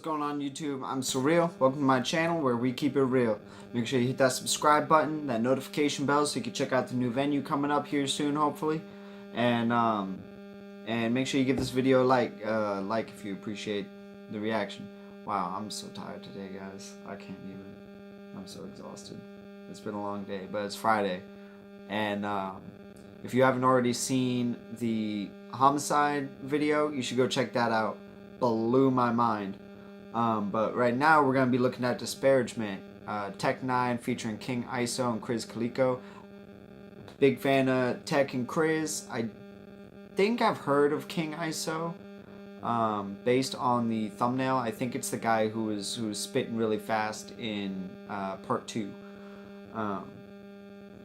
Going on YouTube? I'm Surreal. Welcome to my channel where we keep it real. Make sure you hit that subscribe button, that notification bell, so you can check out the new venue coming up here soon, hopefully. And make sure you give this video a like if you appreciate the reaction. Wow, I'm so tired today, guys. I can't even. I'm so exhausted. It's been a long day, but it's Friday, and if you haven't already seen the homicide video, you should go check that out. Blew my mind. But right now we're going to be looking at Disparagement, N9NE featuring King ISO and Krizz Kaliko. Big fan of Tech and Krizz. I think I've heard of King ISO, based on the thumbnail. I think it's the guy who was spitting really fast in part 2,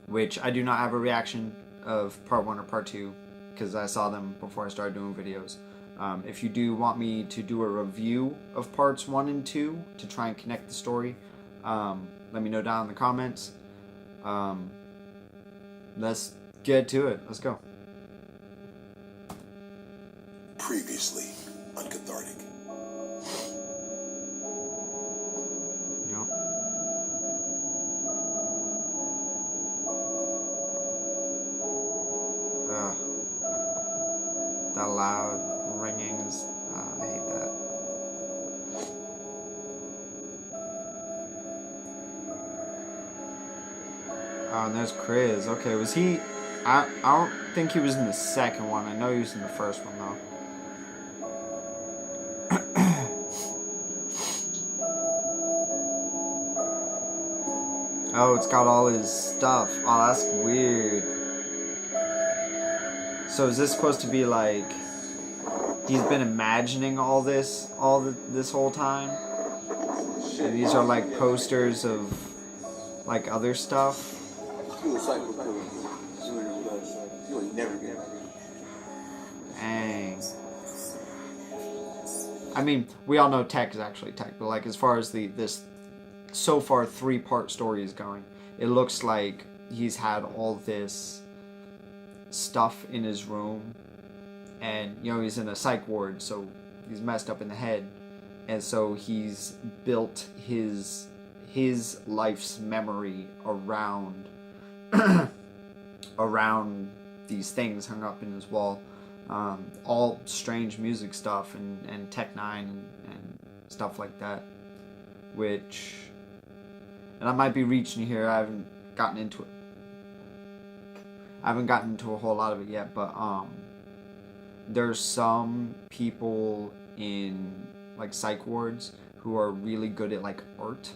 which I do not have a reaction of part 1 or part 2 because I saw them before I started doing videos. If you do want me to do a review of parts 1 and 2 to try and connect the story, let me know down in the comments. Let's get to it. Let's go. Previously, uncathartic. Yep. That loud ringing is, I hate that. Oh, and there's Krizz. Okay, was he? I don't think he was in the second one. I know he was in the first one though. Oh, it's got all his stuff. Oh, that's weird. So is this supposed to be like he's been imagining all this this whole time? And these are like posters of like other stuff. Dang. I mean, we all know Tech is actually Tech, but like as far as this so far 3-part story is going, it looks like he's had all this stuff in his room, and you know he's in a psych ward, so he's messed up in the head, and so he's built his life's memory around around these things hung up in his wall, all strange music stuff and N9NE and stuff like that, which, and I might be reaching here, I haven't gotten into it. I haven't gotten into a whole lot of it yet, but there's some people in like psych wards who are really good at like art,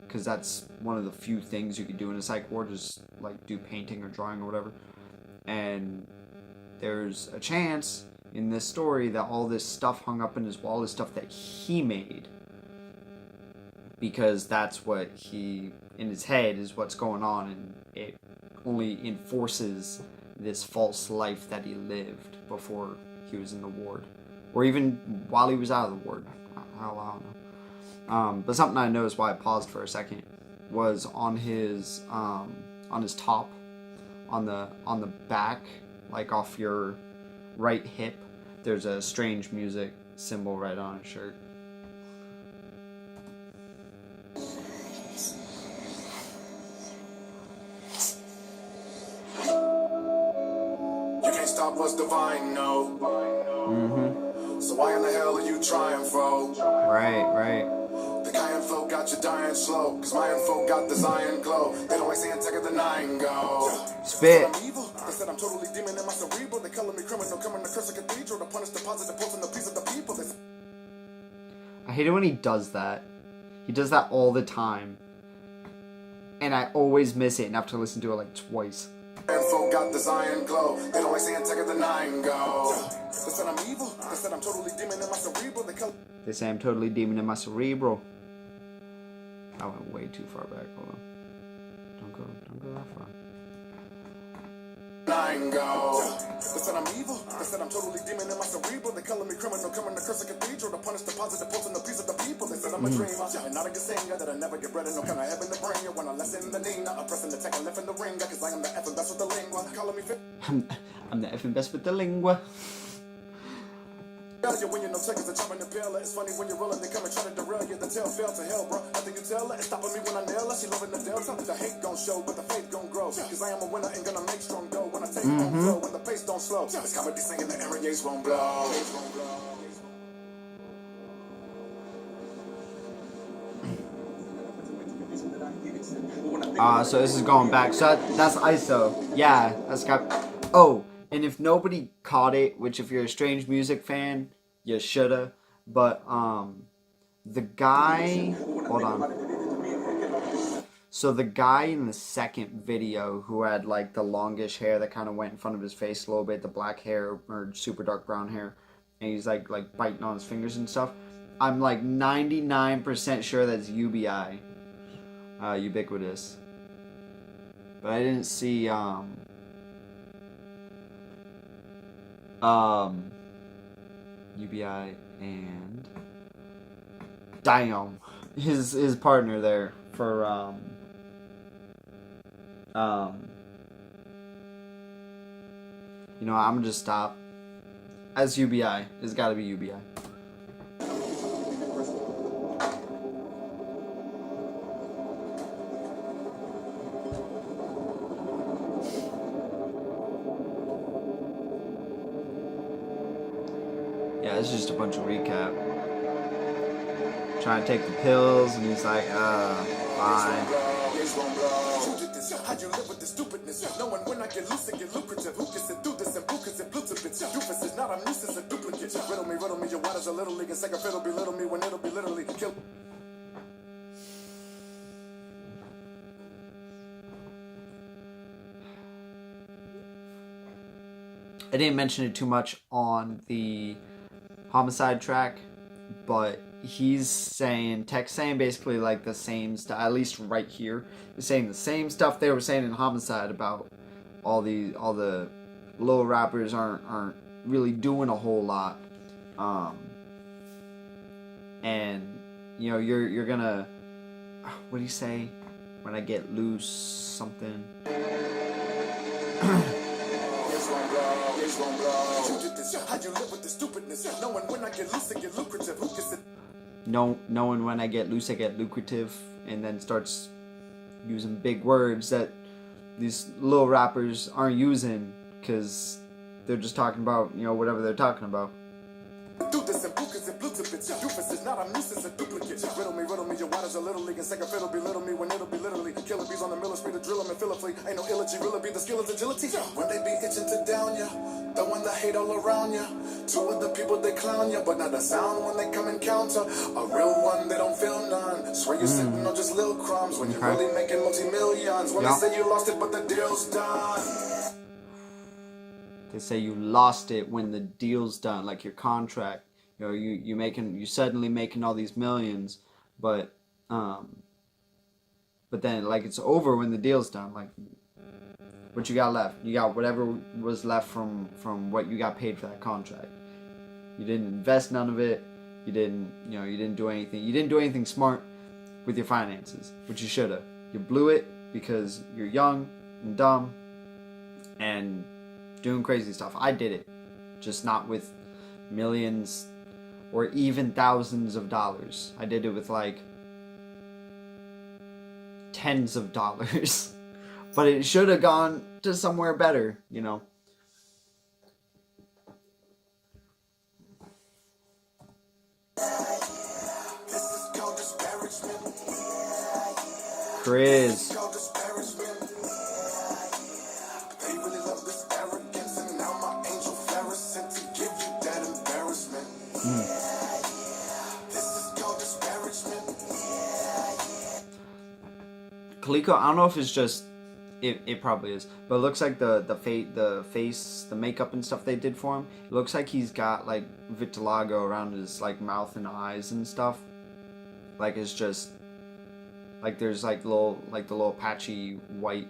because that's one of the few things you can do in a psych ward, is like do painting or drawing or whatever. And there's a chance in this story that all this stuff hung up in his wall is stuff that he made, because that's what he, in his head, is what's going on, and it only enforces this false life that he lived before he was in the ward, or even while he was out of the ward. I don't know. But something I noticed why I paused for a second was on his top, on the back, like off your right hip, there's a strange music symbol right on his shirt. Stop what's divine, no. So why in the hell are you trying, bro? Right. The Cayenne flow got you dying slow, cause my info got this iron glow. They don't like saying Tech of the 9 go. Spit. I'm evil. They said I'm totally demon in my cerebral. They color me criminal, coming to curse a cathedral to punish the positive pulse and the peace of the people. I hate it when he does that. He does that all the time, and I always miss it and have to listen to it like twice. Info got this iron glow. They don't like saying Tech of the 9 go. They said I'm evil. They said I'm totally demon in my cerebral. They say I'm totally demon in my cerebral. I went way too far back. Hold on. Don't go that far. 9 go. They said I'm evil. They said I'm totally demon in my cerebral. They color me criminal, coming to curse a cathedral to punish the positive pulse and the peace of the people. They said I'm a dreamer, and not a good singer, that I never get bread and no kind of heaven to bring you. When I lessen the name, not oppressing the tech and left in the ring, cause I am the effing best with the lingua. Calling me fit. I'm the effing best with the lingua. When you know checkers are chopping the pill, it's funny when you're rolling, they come and try to derail. tell, fell to hell, bro. Nothing you tell her, it's stopping me when I nail her. She loving the delta. The hate gon' show, but the faith gon' grow. Cause I am a winner and gonna make strong dough. When I take on flow, when the pace don't slow. This comedy singing the N9NE won't blow. So this is going back. So that's ISO. Yeah, that's got. Oh, and if nobody caught it, which if you're a Strange Music fan, you shoulda. But the guy. Hold on. So the guy in the second video who had like the longish hair that kind of went in front of his face a little bit, the black hair or super dark brown hair, and he's like biting on his fingers and stuff. I'm like 99% sure that's UBI. Ubiquitous. But I didn't see UBI and Dion, his partner there for you know, I'm gonna just stop. As UBI, it's gotta be UBI. Yeah, it's just a bunch of recap. Trying to take the pills, and he's like, fine. How you live with the stupidness? Knowing when I get loose and get lucrative. Who gets to do this and who gets it blue to bits? Doofus is not a nuisance, a duplicate. Riddle me, your water's a little league. And second fiddle belittle me when it'll be literally kill. I didn't mention it too much on the Homicide track, but he's saying, Tech's saying basically like the same stuff, at least right here. He's saying the same stuff they were saying in Homicide about all the little rappers aren't really doing a whole lot. And you know, you're gonna, what do you say? When I get loose, something. Knowing when I get loose, I get lucrative, and then starts using big words that these little rappers aren't using because they're just talking about, you know, whatever they're talking about. Doofus is not a nuisance, a duplicate. Riddle me, your water's a little league. And second fiddle belittle me when it'll be literally killer bees on the miller speed to drill them and fill a fleet. Ain't no illogy, really be the skill of agility. When they be itching to down ya, the one that hate all around ya. Two of the people they clown ya, but not a sound when they come and counter. A real one, they don't feel none. Swear you sitting on just little crumbs when you're really making multi-millions. When they say you lost it, but the deal's done. They say you lost it when the deal's done, like your contract. You know, you suddenly making all these millions, but then like it's over when the deal's done. Like, what you got left? You got whatever was left from what you got paid for that contract. You didn't invest none of it. You didn't do anything. You didn't do anything smart with your finances, which you should have. You blew it because you're young and dumb and doing crazy stuff. I did it, just not with millions or even thousands of dollars. I did it with like tens of dollars. But it should have gone to somewhere better, you know. Krizz. Kaliko, I don't know if it's just, it probably is, but it looks like the face, the makeup and stuff they did for him, it looks like he's got like vitiligo around his like mouth and eyes and stuff. Like it's just, like there's like the little patchy white,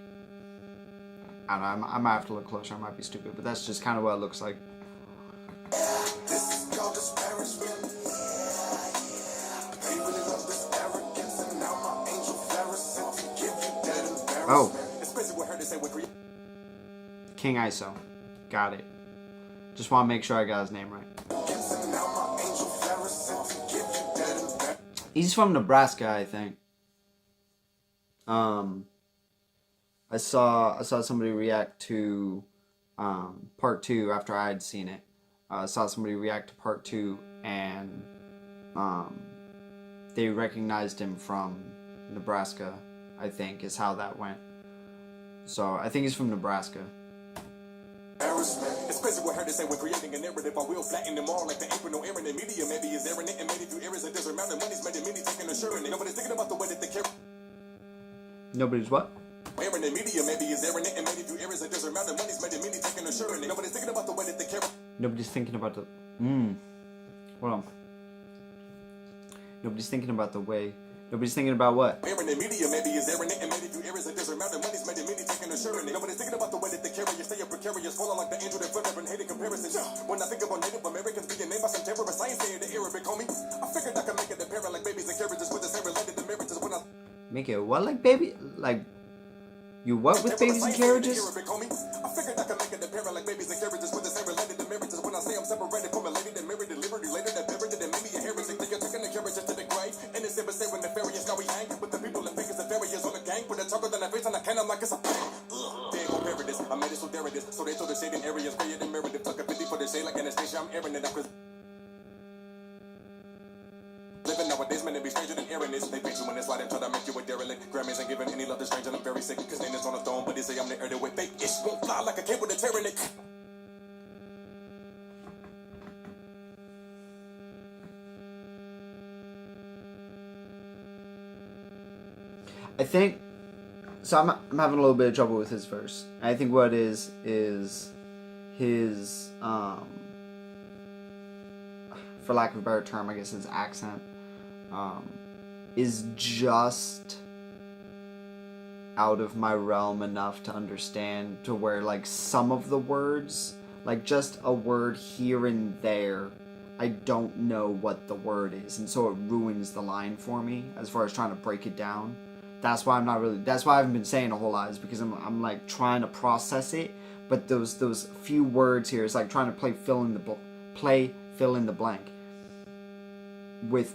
I don't know, I might have to look closer, I might be stupid, but that's just kind of what it looks like. Oh. King ISO. Got it. Just want to make sure I got his name right. He's from Nebraska, I think. I saw somebody react to part 2 after I had seen it. I saw somebody react to part 2, and they recognized him from Nebraska, I think, is how that went. So I think he's from Nebraska. It's crazy what her to say when creating a narrative. I will flatten them all like the apron, no air in the media. Maybe is airing it, and maybe through areas that there's amount of money's made many taking a shirt. And nobody's thinking about the way that they care. Nobody's what? Airing the media, maybe is airing it, and maybe through areas that there's amount of money's made many taking a shirt. And nobody's thinking about the way that they care. Nobody's thinking about the. Hold on. Nobody's thinking about the way. Nobody's thinking about what? Airing the media, maybe is airing it, and maybe through areas that there's amount of money's made many taking a shirt. And nobody's thinking about the way that they carry. You stay up precarious, falling like the angel that forever and hating comparisons. When I think about Native Americans being named by some terrorists, I ain't saying the Arabic, homie. I figured I could make it a parent like babies and carriages with the same related to marriages when I. Make it what, like baby? Like you what with babies and carriages? I figured I could make it a parent like babies and carriages with the same related to marriages when I say I'm separated from a lady that married delivered later that parented and maybe a heretic. They are taking the carriages to the grave. And it's ever say when the fairies now we hang with the people and fingers the fairies on the gang. Put a chocolate on their face and I can, I'm like it's a they go paradise. I made it so there it is. So they told the shade in areas greater than meredith. Took a 50 for the shade like Anastasia. I'm airing it up. Living nowadays, man, it be stranger than airing this. They beat you when it's sliding, try to make you a derelict. Grammys ain't giving any love to stranger. I'm very sick, cause name is on the throne. But they say I'm the heir to it. Fake ish won't fly like a cable to tearing it. I think so. I'm having a little bit of trouble with his verse. I think what is his for lack of a better term, I guess his accent is just out of my realm enough to understand, to where like some of the words, like just a word here and there, I don't know what the word is, and so it ruins the line for me as far as trying to break it down. That's why that's why I haven't been saying a whole lot, is because I'm like trying to process it, but those few words here is like trying to play fill in the blank with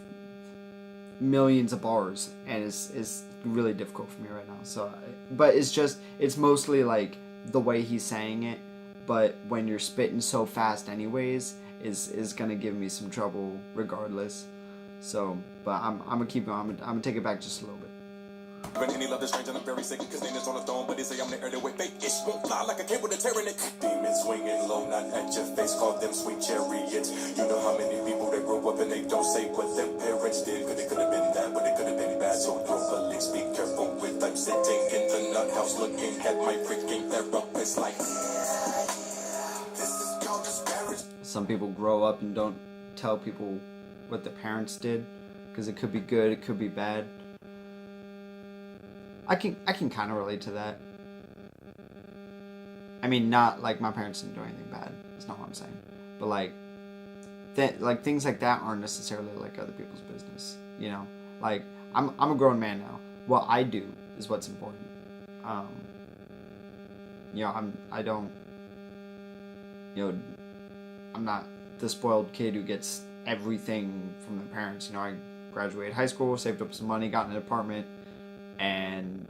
millions of bars, and it's really difficult for me right now. So, but it's mostly like the way he's saying it, but when you're spitting so fast anyways, is gonna give me some trouble regardless. So, but I'm gonna keep going. I'm gonna take it back just a little bit. When any love the stranger, I'm very sick, cause name is on the throne, but they say I'm the heir to it. Fake ish won't fly like a cable to tearing it. Demons swinging low, not at your face, call them sweet chariots. You know how many people that grow up and they don't say what their parents did, cause it could have been that, but it could have been bad. So globally, be careful with I'm sitting in the nut house looking at my freaking therapist like this is called disparagement. Some people grow up and don't tell people what their parents did, because it could be good, it could be bad. I can kind of relate to that. I mean, not like my parents didn't do anything bad. That's not what I'm saying. But like things like that aren't necessarily like other people's business. You know, like I'm a grown man now. What I do is what's important. You know, I'm not the spoiled kid who gets everything from their parents. You know, I graduated high school, saved up some money, got an apartment. And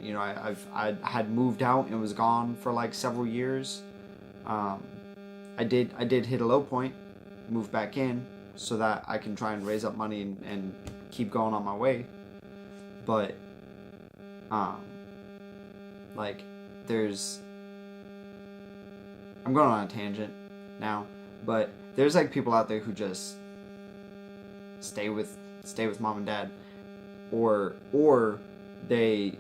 you know, I had moved out and was gone for like several years. I did hit a low point, moved back in so that I can try and raise up money and keep going on my way. But like I'm going on a tangent now, but there's like people out there who just stay with mom and dad. Or they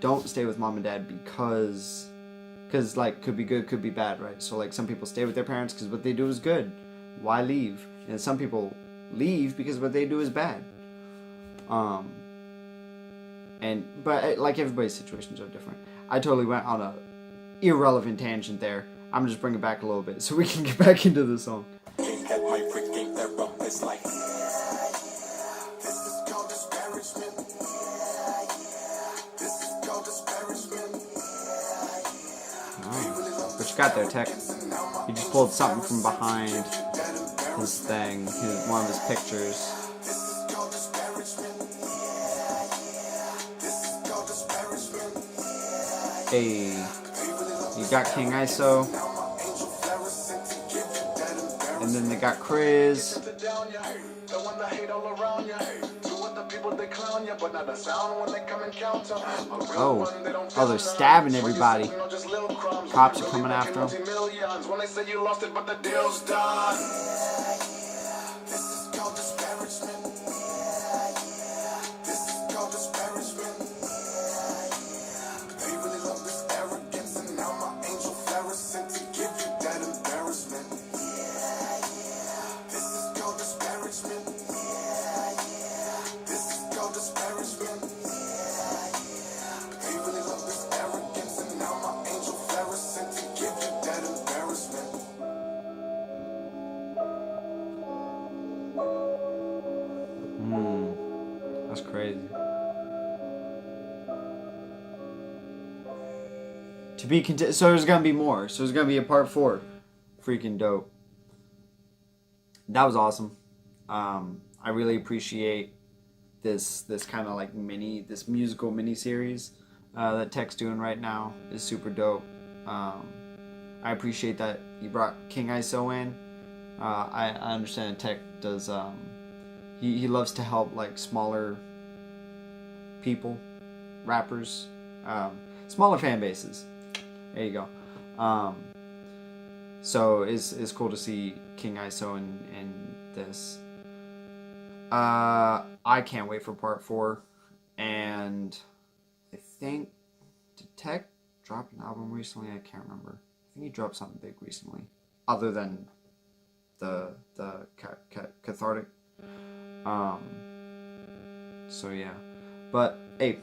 don't stay with mom and dad because like could be good, could be bad, right? So like some people stay with their parents because what they do is good. Why leave? And some people leave because what they do is bad. But like everybody's situations are different. I totally went on a irrelevant tangent there. I'm just bringing it back a little bit so we can get back into the song. What you got there, Tech? He just pulled something from behind his thing, one of his pictures. Hey, you got King ISO, and then they got Krizz. Oh, they're stabbing everybody. Cops are coming after them. That's crazy. To be so there's gonna be more. So there's gonna be a part 4. Freaking dope. That was awesome. I really appreciate this kind of like this musical mini series that Tech's doing right now is super dope. I appreciate that he brought King ISO in. I understand Tech does. He loves to help like smaller people, rappers, smaller fan bases. There you go. So it's cool to see King ISO in this. I can't wait for part 4, and I think did Tech drop an album recently? I can't remember. I think he dropped something big recently, other than the cathartic. So yeah, but hey,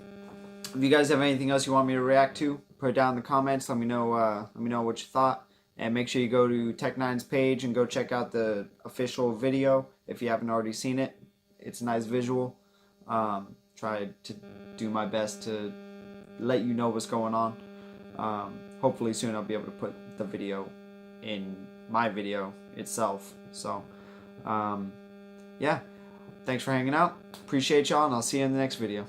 if you guys have anything else you want me to react to, put it down in the comments. Let me know what you thought, and make sure you go to Tech9's page and go check out the official video if you haven't already seen it. It's a nice visual. Try to do my best to let you know what's going on. Hopefully soon I'll be able to put the video in my video itself. So yeah. Thanks for hanging out. Appreciate y'all, and I'll see you in the next video.